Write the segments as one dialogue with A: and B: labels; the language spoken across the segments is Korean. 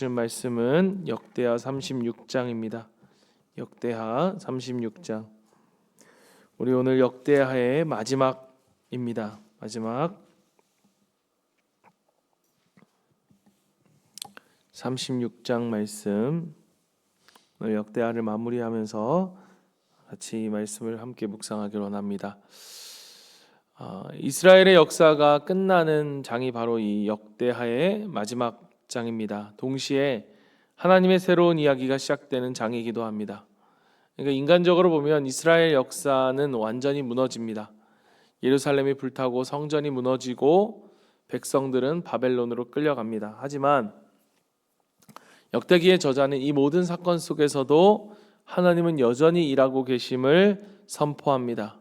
A: 말씀은 역대하 36장입니다. 역대하 36장. 우리 오늘 역대하의 마지막입니다. 마지막 36장 말씀. 오늘 역대하를 마무리하면서 같이 이 말씀을 함께 묵상하기로 원합니다. 이스라엘의 역사가 끝나는 장이 바로 이 역대하의 마지막 장입니다. 동시에 하나님의 새로운 이야기가 시작되는 장이기도 합니다. 그러니까 인간적으로 보면 이스라엘 역사는 완전히 무너집니다. 예루살렘이 불타고 성전이 무너지고 백성들은 바벨론으로 끌려갑니다. 하지만 역대기의 저자는 이 모든 사건 속에서도 하나님은 여전히 일하고 계심을 선포합니다.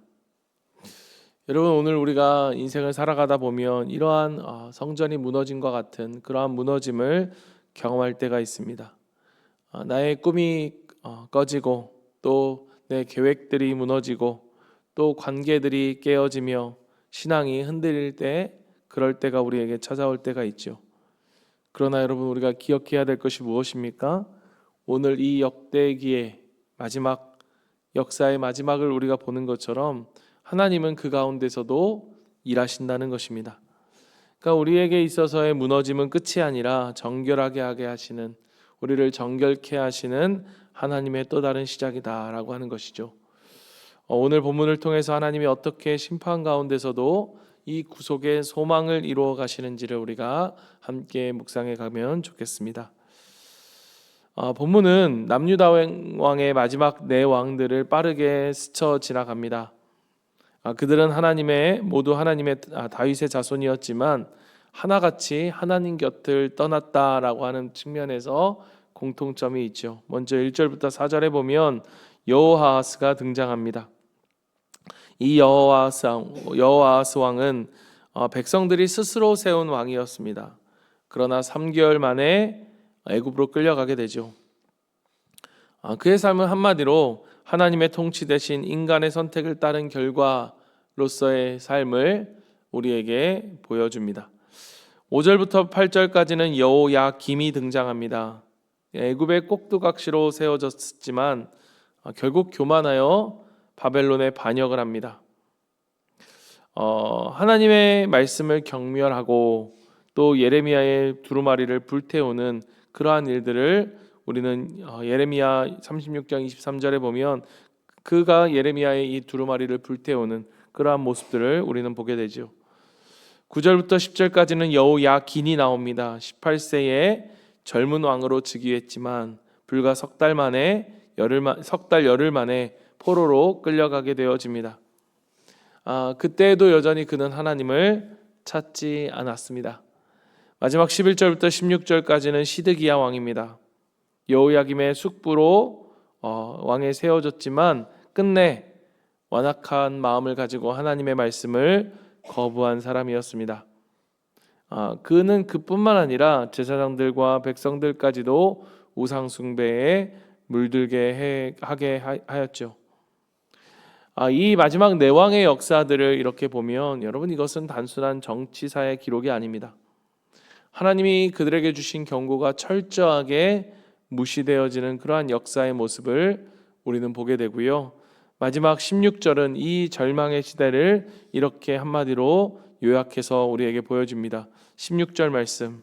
A: 여러분, 오늘 우리가 인생을 살아가다 보면 이러한 성전이 무너진 것 같은 그러한 무너짐을 경험할 때가 있습니다. 나의 꿈이 꺼지고 또 내 계획들이 무너지고 또 관계들이 깨어지며 신앙이 흔들릴 때, 그럴 때가 우리에게 찾아올 때가 있죠. 그러나 여러분, 우리가 기억해야 될 것이 무엇입니까? 오늘 이 역대기의 마지막, 역사의 마지막을 우리가 보는 것처럼 하나님은 그 가운데서도 일하신다는 것입니다. 그러니까 우리에게 있어서의 무너짐은 끝이 아니라 정결하게 하게 하시는, 우리를 정결케 하시는 하나님의 또 다른 시작이다라고 하는 것이죠. 오늘 본문을 통해서 하나님이 어떻게 심판 가운데서도 이 구속의 소망을 이루어 가시는지를 우리가 함께 묵상해 가면 좋겠습니다. 본문은 남유다 왕의 마지막 네 왕들을 빠르게 스쳐 지나갑니다. 그들은 모두 하나님의 다윗의 자손이었지만 하나같이 하나님 곁을 떠났다라고 하는 측면에서 공통점이 있죠. 먼저 1절부터 4절에 보면 여호아하스가 등장합니다. 이 여호아하스 왕은 백성들이 스스로 세운 왕이었습니다. 그러나 3개월 만에 애굽으로 끌려가게 되죠. 그의 삶은 한마디로 하나님의 통치 대신 인간의 선택을 따른 결과로서의 삶을 우리에게 보여줍니다. 5절부터 8절까지는 여호야김이 등장합니다. 애굽의 꼭두각시로 세워졌지만 결국 교만하여 바벨론에 반역을 합니다. 하나님의 말씀을 경멸하고 또 예레미야의 두루마리를 불태우는 그러한 일들을 우리는 예레미야 36장 23절에 보면 그가 예레미야의 이 두루마리를 불태우는 그러한 모습들을 우리는 보게 되죠. 9절부터 10절까지는 여호야긴이 나옵니다. 18세에 젊은 왕으로 즉위했지만 불과 석 달 열흘 만에 포로로 끌려가게 되어집니다. 그때에도 여전히 그는 하나님을 찾지 않았습니다. 마지막 11절부터 16절까지는 시드기야 왕입니다. 여호야김의 숙부로 왕에 세워졌지만 끝내 완악한 마음을 가지고 하나님의 말씀을 거부한 사람이었습니다. 그는 그뿐만 아니라 제사장들과 백성들까지도 우상 숭배에 물들게 하게 하였죠. 이 마지막 네 왕의 역사들을 이렇게 보면 여러분, 이것은 단순한 정치사의 기록이 아닙니다. 하나님이 그들에게 주신 경고가 철저하게 무시되어지는 그러한 역사의 모습을 우리는 보게 되고요. 마지막 16절은 이 절망의 시대를 이렇게 한마디로 요약해서 우리에게 보여줍니다. 16절 말씀,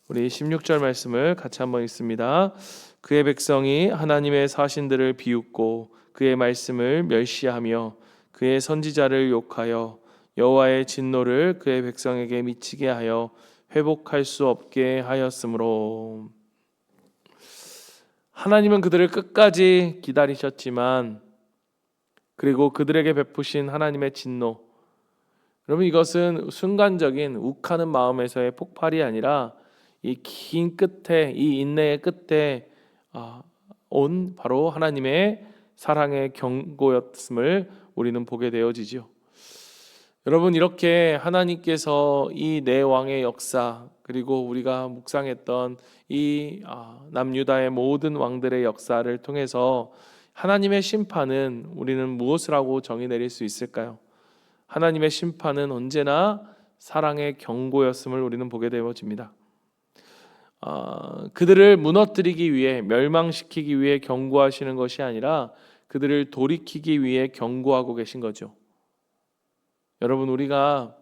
A: 우리 16절 말씀을 같이 한번 읽습니다. 그의 백성이 하나님의 사신들을 비웃고 그의 말씀을 멸시하며 그의 선지자를 욕하여 여호와의 진노를 그의 백성에게 미치게 하여 회복할 수 없게 하였으므로. 하나님은 그들을 끝까지 기다리셨지만, 그리고 그들에게 베푸신 하나님의 진노, 여러분, 이것은 순간적인 욱하는 마음에서의 폭발이 아니라 이 긴 끝에, 이 인내의 끝에 온 바로 하나님의 사랑의 경고였음을 우리는 보게 되어지죠. 여러분, 이렇게 하나님께서 이 네 왕의 역사, 그리고 우리가 묵상했던 이 남유다의 모든 왕들의 역사를 통해서 하나님의 심판은 우리는 무엇을 하고 정의 내릴 수 있을까요? 하나님의 심판은 언제나 사랑의 경고였음을 우리는 보게 되어집니다. 그들을 무너뜨리기 위해, 멸망시키기 위해 경고하시는 것이 아니라 그들을 돌이키기 위해 경고하고 계신 거죠. 여러분, 우리가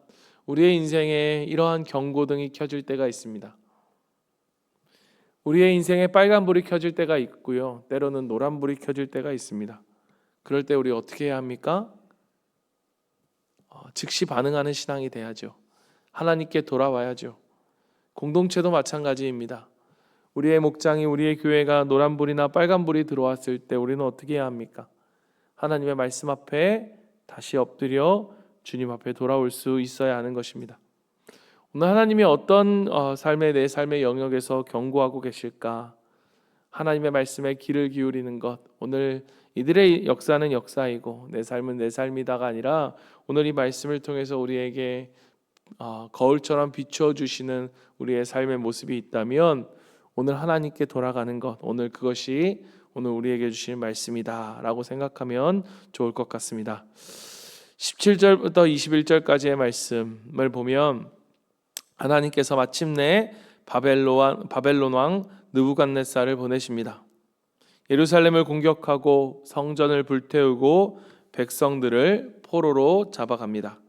A: 우리의 인생에 이러한 경고등이 켜질 때가 있습니다. 우리의 인생에 빨간불이 켜질 때가 있고요, 때로는 노란불이 켜질 때가 있습니다. 그럴 때 우리 어떻게 해야 합니까? 즉시 반응하는 신앙이 돼야죠. 하나님께 돌아와야죠. 공동체도 마찬가지입니다. 우리의 목장이, 우리의 교회가 노란불이나 빨간불이 들어왔을 때 우리는 어떻게 해야 합니까? 하나님의 말씀 앞에 다시 엎드려 주님 앞에 돌아올 수 있어야 하는 것입니다. 오늘 하나님이 어떤 내 삶의 영역에서 경고하고 계실까? 하나님의 말씀에 귀를 기울이는 것, 오늘 이들의 역사는 역사이고 내 삶은 내 삶이다가 아니라 오늘 이 말씀을 통해서 우리에게 거울처럼 비춰주시는 우리의 삶의 모습이 있다면 오늘 하나님께 돌아가는 것, 오늘 그것이 오늘 우리에게 주시는 말씀이다 라고 생각하면 좋을 것 같습니다. 17절부터 21절까지의 말씀을 보면 하나님께서 마침내 바벨론 왕 느부갓네살을 보내십니다. 예루살렘을 공격하고 성전을 불태우고 백성들을 포로로 잡아갑니다.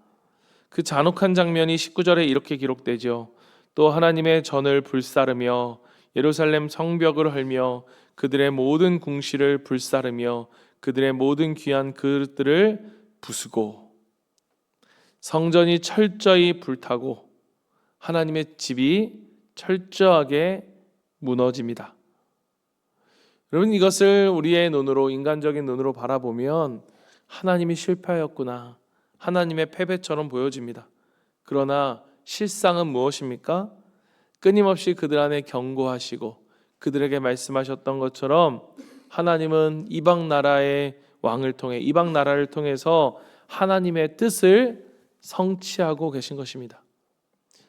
A: 그 잔혹한 장면이 19절에 이렇게 기록되죠. 또 하나님의 전을 불사르며 예루살렘 성벽을 헐며 그들의 모든 궁실을 불사르며 그들의 모든 귀한 그릇들을 부수고 성전이 철저히 불타고 하나님의 집이 철저하게 무너집니다. 여러분, 이것을 우리의 눈으로, 인간적인 눈으로 바라보면 하나님이 실패하였구나, 하나님의 패배처럼 보여집니다. 그러나 실상은 무엇입니까? 끊임없이 그들 안에 경고하시고 그들에게 말씀하셨던 것처럼 하나님은 이방 나라의 왕을 통해, 이방 나라를 통해서 하나님의 뜻을 성취하고 계신 것입니다.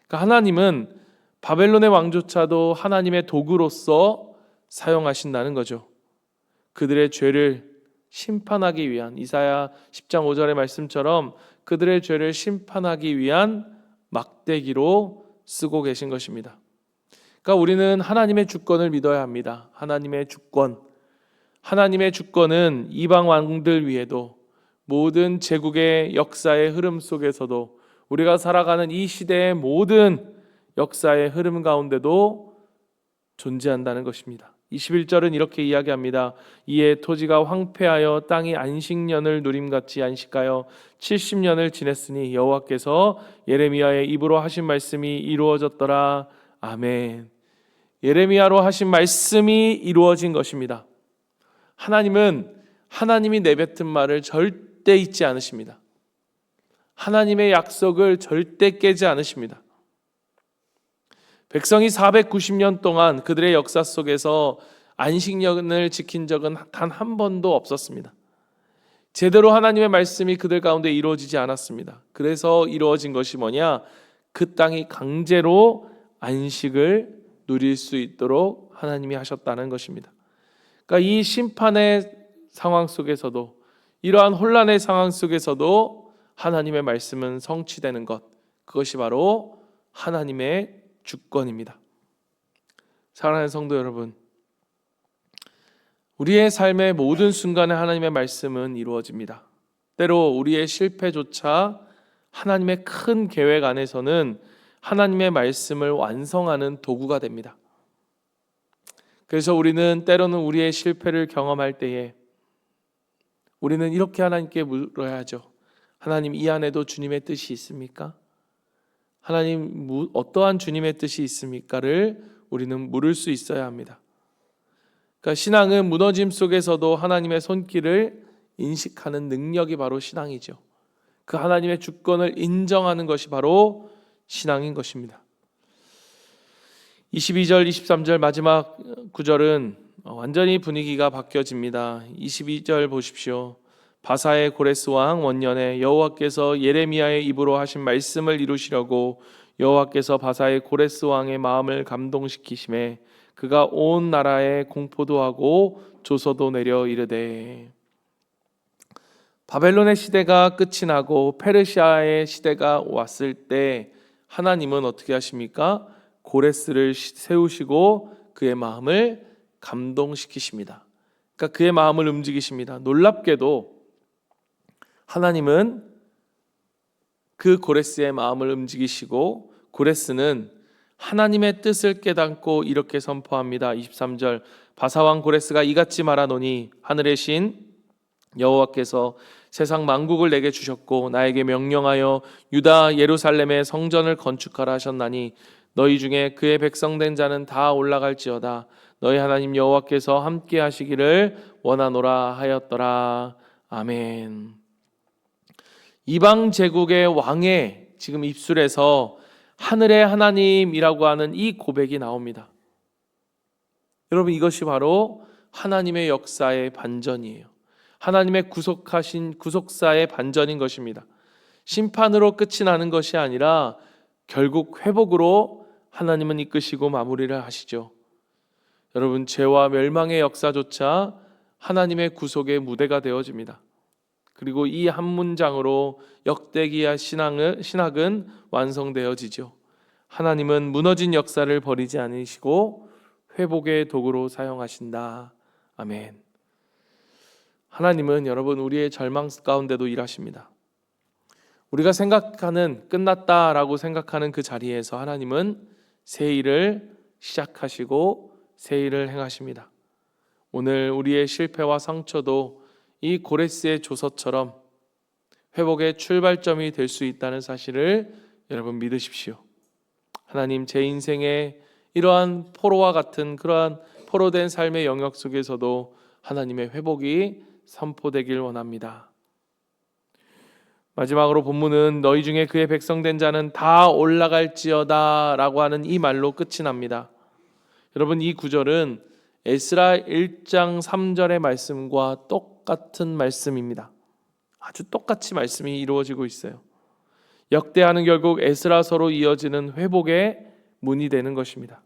A: 그러니까 하나님은 바벨론의 왕조차도 하나님의 도구로서 사용하신다는 거죠. 그들의 죄를 심판하기 위한, 이사야 10장 5절의 말씀처럼 그들의 죄를 심판하기 위한 막대기로 쓰고 계신 것입니다. 그러니까 우리는 하나님의 주권을 믿어야 합니다. 하나님의 주권. 하나님의 주권은 이방 왕들 위에도, 모든 제국의 역사의 흐름 속에서도, 우리가 살아가는 이 시대의 모든 역사의 흐름 가운데도 존재한다는 것입니다. 21절은 이렇게 이야기합니다. 이에 토지가 황폐하여 땅이 안식년을 누림같이 안식하여 70년을 지냈으니 여호와께서 예레미야의 입으로 하신 말씀이 이루어졌더라. 아멘. 예레미야로 하신 말씀이 이루어진 것입니다. 하나님은 하나님이 내뱉은 말을 절대 잊지 않으십니다. 하나님의 약속을 절대 깨지 않으십니다. 백성이 490년 동안 그들의 역사 속에서 안식년을 지킨 적은 단 한 번도 없었습니다. 제대로 하나님의 말씀이 그들 가운데 이루어지지 않았습니다. 그래서 이루어진 것이 뭐냐? 그 땅이 강제로 안식을 누릴 수 있도록 하나님이 하셨다는 것입니다. 그러니까 이 심판의 상황 속에서도, 이러한 혼란의 상황 속에서도 하나님의 말씀은 성취되는 것, 그것이 바로 하나님의 주권입니다. 사랑하는 성도 여러분, 우리의 삶의 모든 순간에 하나님의 말씀은 이루어집니다. 때로 우리의 실패조차 하나님의 큰 계획 안에서는 하나님의 말씀을 완성하는 도구가 됩니다. 그래서 우리는 때로는 우리의 실패를 경험할 때에 우리는 이렇게 하나님께 물어야죠. 하나님, 이 안에도 주님의 뜻이 있습니까? 하나님, 어떠한 주님의 뜻이 있습니까를 우리는 물을 수 있어야 합니다. 그러니까 신앙은 무너짐 속에서도 하나님의 손길을 인식하는 능력이 바로 신앙이죠. 그 하나님의 주권을 인정하는 것이 바로 신앙인 것입니다. 22절, 23절 마지막 구절은 완전히 분위기가 바뀌어집니다. 22절 보십시오. 바사의 고레스 왕 원년에 여호와께서 예레미야의 입으로 하신 말씀을 이루시려고 여호와께서 바사의 고레스 왕의 마음을 감동시키심에 그가 온 나라에 공포도 하고 조서도 내려 이르되. 바벨론의 시대가 끝이 나고 페르시아의 시대가 왔을 때 하나님은 어떻게 하십니까? 고레스를 세우시고 그의 마음을 감동시키십니다. 그러니까 그의 마음을 움직이십니다. 놀랍게도 하나님은 그 고레스의 마음을 움직이시고 고레스는 하나님의 뜻을 깨닫고 이렇게 선포합니다. 23절 바사왕 고레스가 이같이 말하노니 하늘의 신 여호와께서 세상 만국을 내게 주셨고 나에게 명령하여 유다 예루살렘의 성전을 건축하라 하셨나니 너희 중에 그의 백성된 자는 다 올라갈지어다. 너희 하나님 여호와께서 함께 하시기를 원하노라 하였더라. 아멘. 이방 제국의 왕의 지금 입술에서 하늘의 하나님이라고 하는 이 고백이 나옵니다. 여러분, 이것이 바로 하나님의 역사의 반전이에요. 하나님의 구속사의 반전인 것입니다. 심판으로 끝이 나는 것이 아니라 결국 회복으로 하나님은 이끄시고 마무리를 하시죠. 여러분, 죄와 멸망의 역사조차 하나님의 구속의 무대가 되어집니다. 그리고 이 한 문장으로 역대기야 신학은 완성되어지죠. 하나님은 무너진 역사를 버리지 않으시고 회복의 도구로 사용하신다. 아멘. 하나님은 여러분 우리의 절망 가운데도 일하십니다. 우리가 생각하는 끝났다라고 생각하는 그 자리에서 하나님은 새 일을 시작하시고 새 일을 행하십니다. 오늘 우리의 실패와 상처도 이 고레스의 조서처럼 회복의 출발점이 될 수 있다는 사실을 여러분 믿으십시오. 하나님, 제 인생의 이러한 포로와 같은 그러한 포로된 삶의 영역 속에서도 하나님의 회복이 선포되길 원합니다. 마지막으로 본문은 너희 중에 그의 백성된 자는 다 올라갈지어다 라고 하는 이 말로 끝이 납니다. 여러분, 이 구절은 에스라 1장 3절의 말씀과 똑같은 말씀입니다. 아주 똑같이 말씀이 이루어지고 있어요. 역대하는 결국 에스라서로 이어지는 회복의 문이 되는 것입니다.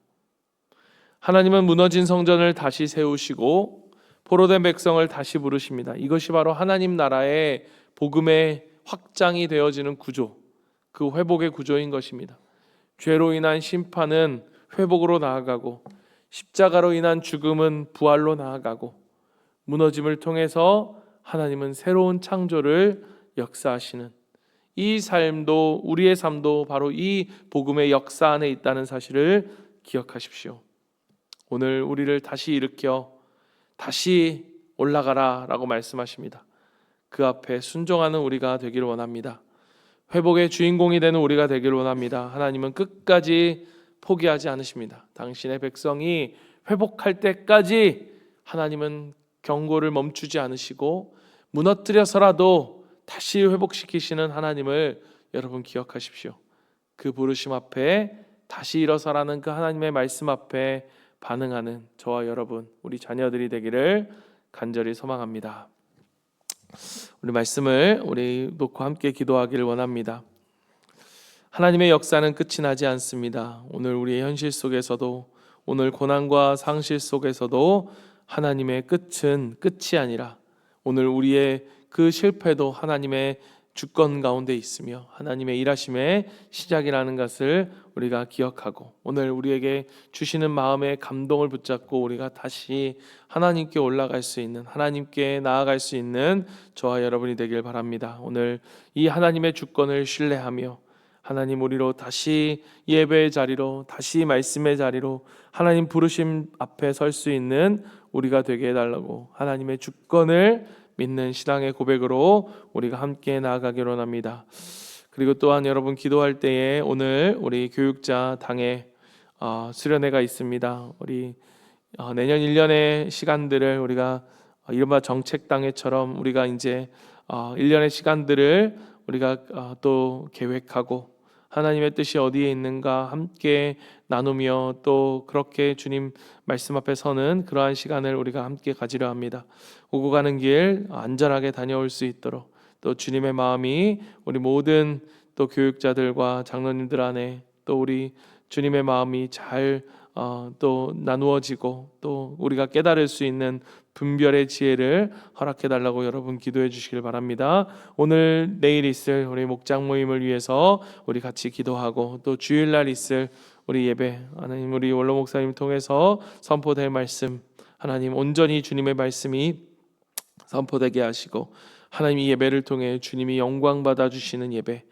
A: 하나님은 무너진 성전을 다시 세우시고 포로된 백성을 다시 부르십니다. 이것이 바로 하나님 나라의 복음의 확장이 되어지는 구조, 그 회복의 구조인 것입니다. 죄로 인한 심판은 회복으로 나아가고 십자가로 인한 죽음은 부활로 나아가고 무너짐을 통해서 하나님은 새로운 창조를 역사하시는 이 삶도, 우리의 삶도 바로 이 복음의 역사 안에 있다는 사실을 기억하십시오. 오늘 우리를 다시 일으켜 다시 올라가라 라고 말씀하십니다. 그 앞에 순종하는 우리가 되기를 원합니다. 회복의 주인공이 되는 우리가 되기를 원합니다. 하나님은 끝까지 포기하지 않으십니다. 당신의 백성이 회복할 때까지 하나님은 경고를 멈추지 않으시고 무너뜨려서라도 다시 회복시키시는 하나님을 여러분 기억하십시오. 그 부르심 앞에 다시 일어서라는 그 하나님의 말씀 앞에 반응하는 저와 여러분, 우리 자녀들이 되기를 간절히 소망합니다. 우리 말씀을 놓고 함께 기도하기를 원합니다. 하나님의 역사는 끝이 나지 않습니다. 오늘 우리의 현실 속에서도, 오늘 고난과 상실 속에서도 하나님의 끝은 끝이 아니라 오늘 우리의 그 실패도 하나님의 주권 가운데 있으며 하나님의 일하심의 시작이라는 것을 우리가 기억하고 오늘 우리에게 주시는 마음의 감동을 붙잡고 우리가 다시 하나님께 올라갈 수 있는, 하나님께 나아갈 수 있는 저와 여러분이 되길 바랍니다. 오늘 이 하나님의 주권을 신뢰하며 하나님, 우리로 다시 예배의 자리로, 다시 말씀의 자리로 하나님 부르심 앞에 설 수 있는 우리가 되게 해달라고 하나님의 주권을 믿는 신앙의 고백으로 우리가 함께 나아가기를 원합니다. 그리고 또한 여러분, 기도할 때에 오늘 우리 교육자 당회 수련회가 있습니다. 우리 내년 1년의 시간들을 우리가 이른바 정책당회처럼 우리가 이제 1년의 시간들을 우리가 또 계획하고 하나님의 뜻이 어디에 있는가 함께 나누며 또 그렇게 주님 말씀 앞에 서는 그러한 시간을 우리가 함께 가지려 합니다. 오고 가는 길 안전하게 다녀올 수 있도록 또 주님의 마음이 우리 모든 또 교육자들과 장로님들 안에 또 우리 주님의 마음이 잘 또 나누어지고 또 우리가 깨달을 수 있는 분별의 지혜를 허락해 달라고 여러분 기도해 주시길 바랍니다. 오늘 내일 있을 우리 목장 모임을 위해서 우리 같이 기도하고 또 주일날 있을 우리 예배, 하나님 우리 원로 목사님 통해서 선포될 말씀, 하나님 온전히 주님의 말씀이 선포되게 하시고 하나님 이 예배를 통해 주님이 영광 받아 주시는 예배,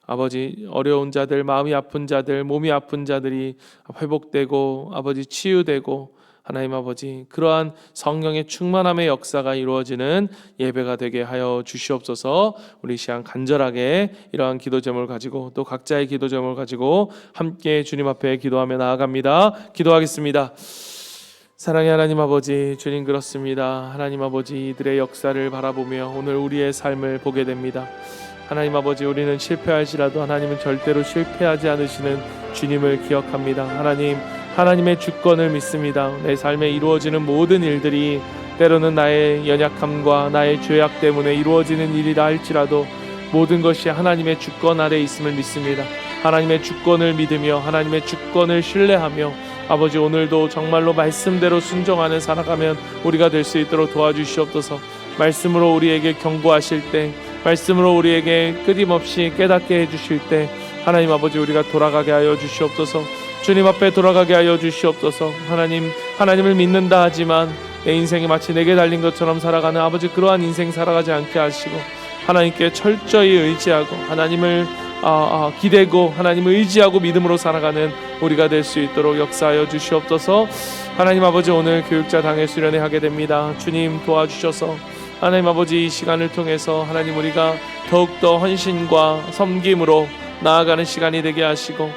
A: 아버지 어려운 자들, 마음이 아픈 자들, 몸이 아픈 자들이 회복되고 아버지 치유되고 하나님 아버지 그러한 성령의 충만함의 역사가 이루어지는 예배가 되게 하여 주시옵소서. 우리 시간 간절하게 이러한 기도 제목을 가지고 또 각자의 기도 제목을 가지고 함께 주님 앞에 기도하며 나아갑니다. 기도하겠습니다. 사랑의 하나님 아버지, 주님 그렇습니다. 하나님 아버지 이들의 역사를 바라보며 오늘 우리의 삶을 보게 됩니다. 하나님 아버지 우리는 실패할지라도 하나님은 절대로 실패하지 않으시는 주님을 기억합니다. 하나님의 주권을 믿습니다. 내 삶에 이루어지는 모든 일들이 때로는 나의 연약함과 나의 죄악 때문에 이루어지는 일이라 할지라도 모든 것이 하나님의 주권 아래 있음을 믿습니다. 하나님의 주권을 믿으며 하나님의 주권을 신뢰하며 아버지 오늘도 정말로 말씀대로 순종하는 살아가면 우리가 될 수 있도록 도와주시옵소서. 말씀으로 우리에게 경고하실 때, 말씀으로 우리에게 끊임없이 깨닫게 해주실 때 하나님 아버지 우리가 돌아가게 하여 주시옵소서. 주님 앞에 돌아가게 하여 주시옵소서. 하나님을 믿는다 하지만 내 인생이 마치 내게 달린 것처럼 살아가는 아버지 그러한 인생 살아가지 않게 하시고 하나님께 철저히 의지하고 하나님을 기대고 하나님을 의지하고 믿음으로 살아가는 우리가 될 수 있도록 역사하여 주시옵소서. 하나님 아버지 오늘 교육자 당회 수련회 하게 됩니다. 주님 도와주셔서 하나님 아버지 이 시간을 통해서 하나님 우리가 더욱더 헌신과 섬김으로 나아가는 시간이 되게 하시고